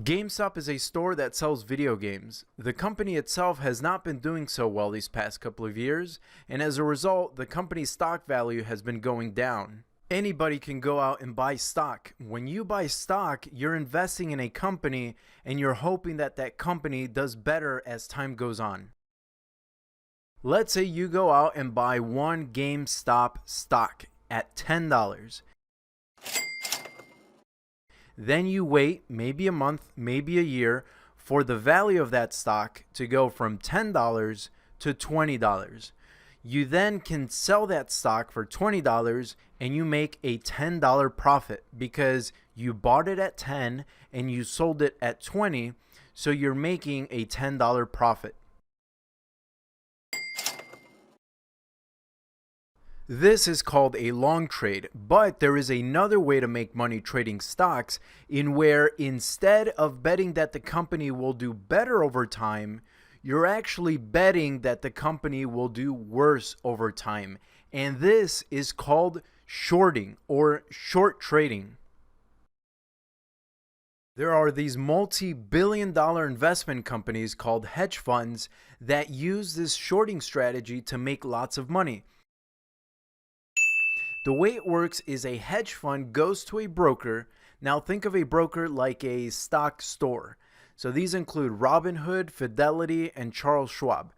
GameStop is a store that sells video games. The company itself has not been doing so well these past couple of years, and as a result, the company's stock value has been going down. Anybody can go out and buy stock. When you buy stock, you're investing in a company and you're hoping that that company does better as time goes on. Let's say you go out and buy one GameStop stock at $10. Then you wait maybe a month, maybe a year for the value of that stock to go from $10 to $20. You then can sell that stock for $20 and you make a $10 profit because you bought it at 10 and you sold it at 20, so you're making a $10 profit. This is called a long trade, but there is another way to make money trading stocks in where instead of betting that the company will do better over time, you're actually betting that the company will do worse over time. And this is called shorting or short trading. There are these multi-billion-dollar investment companies called hedge funds that use this shorting strategy to make lots of money. The way it works is a hedge fund goes to a broker. Now think of a broker like a stock store. So these include Robinhood, Fidelity, and Charles Schwab.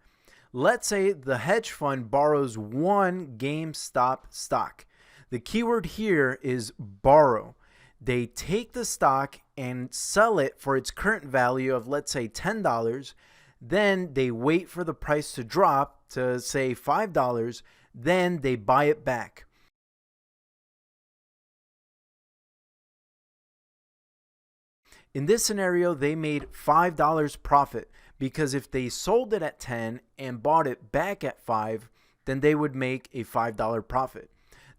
Let's say the hedge fund borrows one GameStop stock. The keyword here is borrow. They take the stock and sell it for its current value of, let's say, $10. Then they wait for the price to drop to, say, $5. Then they buy it back. In this scenario, they made $5 profit because if they sold it at 10 and bought it back at 5, then they would make a $5 profit.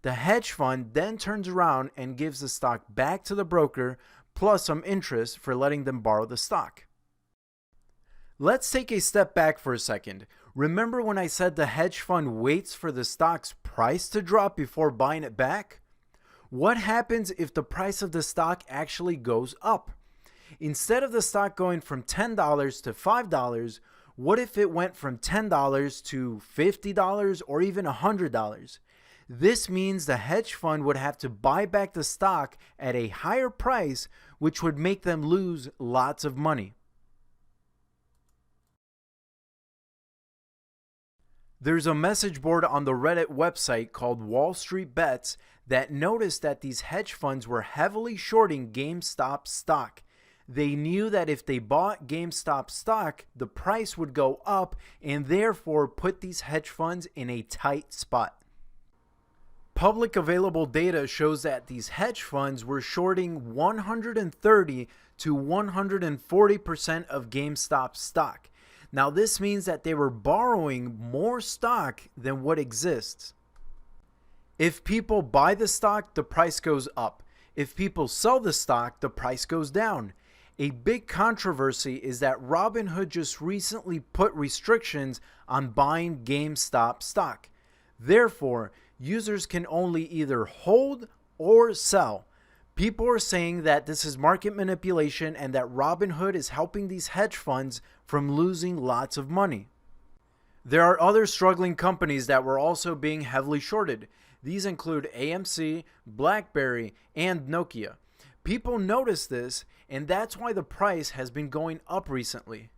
The hedge fund then turns around and gives the stock back to the broker plus some interest for letting them borrow the stock. Let's take a step back for a second. Remember when I said the hedge fund waits for the stock's price to drop before buying it back? What happens if the price of the stock actually goes up? Instead of the stock going from $10 to $5, what if it went from $10 to $50 or even $100? This means the hedge fund would have to buy back the stock at a higher price, which would make them lose lots of money. There's a message board on the Reddit website called Wall Street Bets that noticed that these hedge funds were heavily shorting GameStop stock. They knew that if they bought GameStop stock, the price would go up and therefore put these hedge funds in a tight spot. Public available data shows that these hedge funds were shorting 130 to 140% of GameStop stock. Now this means that they were borrowing more stock than what exists. If people buy the stock, the price goes up. If people sell the stock, the price goes down. A big controversy is that Robinhood just recently put restrictions on buying GameStop stock. Therefore, users can only either hold or sell. People are saying that this is market manipulation and that Robinhood is helping these hedge funds from losing lots of money. There are other struggling companies that were also being heavily shorted. These include AMC, BlackBerry, and Nokia. People notice this, and that's why the price has been going up recently.